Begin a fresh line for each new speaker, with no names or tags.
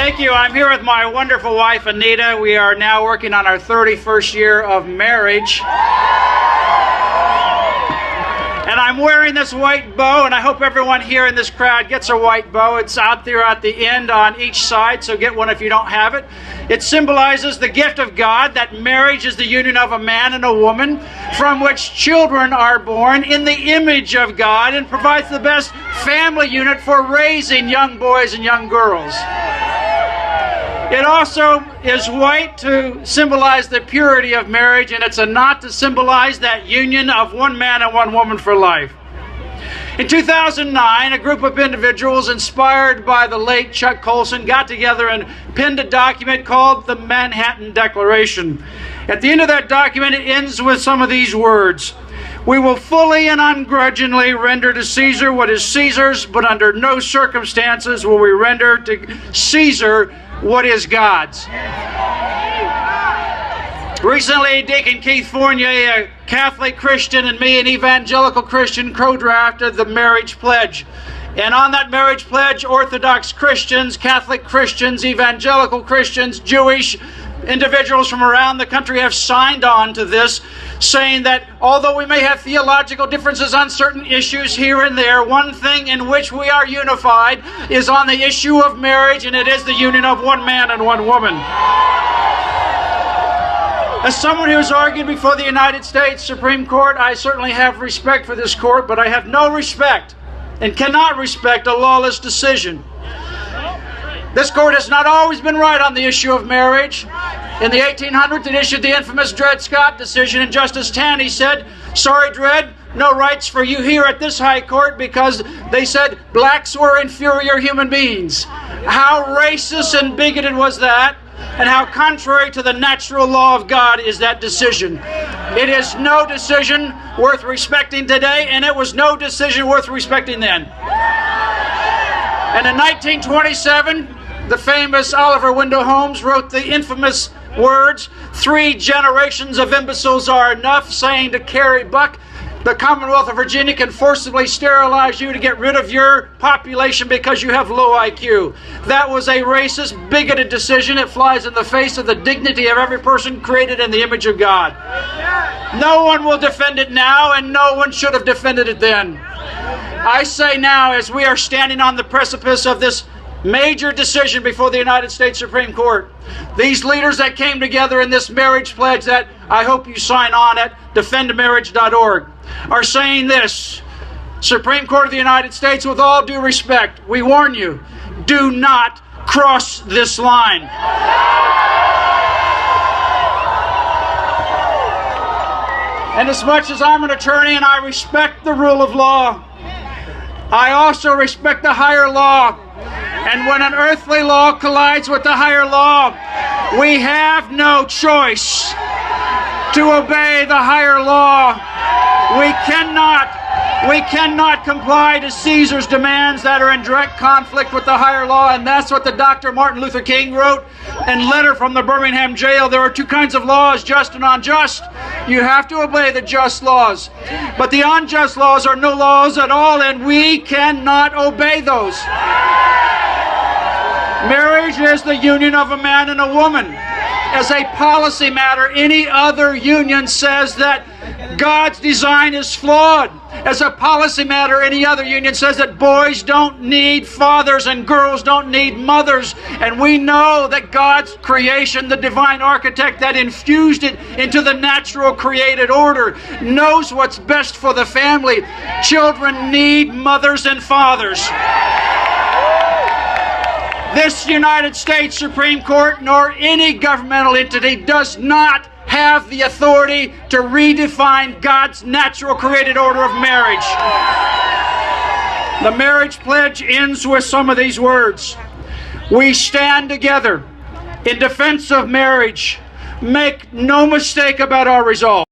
Thank you. I'm here with my wonderful wife, Anita. We are now working on our 31st year of marriage. And I'm wearing this white bow, and I hope everyone here in this crowd gets a white bow. It's out there at the end on each side, so get one if you don't have it. It symbolizes the gift of God, that marriage is the union of a man and a woman, from which children are born in the image of God, and provides the best family unit for raising young boys and young girls. It also is white to symbolize the purity of marriage, and it's a knot to symbolize that union of one man and one woman for life. In 2009, a group of individuals inspired by the late Chuck Colson got together and penned a document called the Manhattan Declaration. At the end of that document, it ends with some of these words: "We will fully and ungrudgingly render to Caesar what is Caesar's, but under no circumstances will we render to Caesar what is God's." Recently, Deacon Keith Fournier, a Catholic Christian, and me, an evangelical Christian, co-drafted the marriage pledge. And on that marriage pledge, Orthodox Christians, Catholic Christians, evangelical Christians, Jewish individuals from around the country have signed on to this, saying that although we may have theological differences on certain issues here and there, one thing in which we are unified is on the issue of marriage, and it is the union of one man and one woman. As someone who has argued before the United States Supreme Court, I certainly have respect for this court, but I have no respect and cannot respect a lawless decision. This court has not always been right on the issue of marriage. In the 1800s, it issued the infamous Dred Scott decision, and Justice Taney said, "Sorry, Dred, no rights for you here at this high court," because they said blacks were inferior human beings. How racist and bigoted was that? And how contrary to the natural law of God is that decision. It is no decision worth respecting today, and it was no decision worth respecting then. And in 1927, the famous Oliver Wendell Holmes wrote the infamous words, "3 generations of imbeciles are enough," saying to Carrie Buck, "The Commonwealth of Virginia can forcibly sterilize you to get rid of your population because you have low IQ." That was a racist, bigoted decision. It flies in the face of the dignity of every person created in the image of God. No one will defend it now, and no one should have defended it then. I say now, as we are standing on the precipice of this major decision before the United States Supreme Court, these leaders that came together in this marriage pledge that I hope you sign on at defendmarriage.org are saying this: Supreme Court of the United States, with all due respect, we warn you, do not cross this line. And as much as I'm an attorney and I respect the rule of law, I also respect the higher law. And when an earthly law collides with the higher law, we have no choice to obey the higher law. We cannot comply to Caesar's demands that are in direct conflict with the higher law, and that's what the Dr. Martin Luther King wrote in letter from the Birmingham jail. There are 2 kinds of laws, just and unjust. You have to obey the just laws. But the unjust laws are no laws at all, and we cannot obey those. Marriage is the union of a man and a woman. As a policy matter, any other union says that God's design is flawed. As a policy matter, any other union says that boys don't need fathers and girls don't need mothers. And we know that God's creation, the divine architect that infused it into the natural created order, knows what's best for the family. Children need mothers and fathers. This United States Supreme Court, nor any governmental entity, does not have the authority to redefine God's natural created order of marriage. The marriage pledge ends with some of these words: "We stand together in defense of marriage. Make no mistake about our resolve."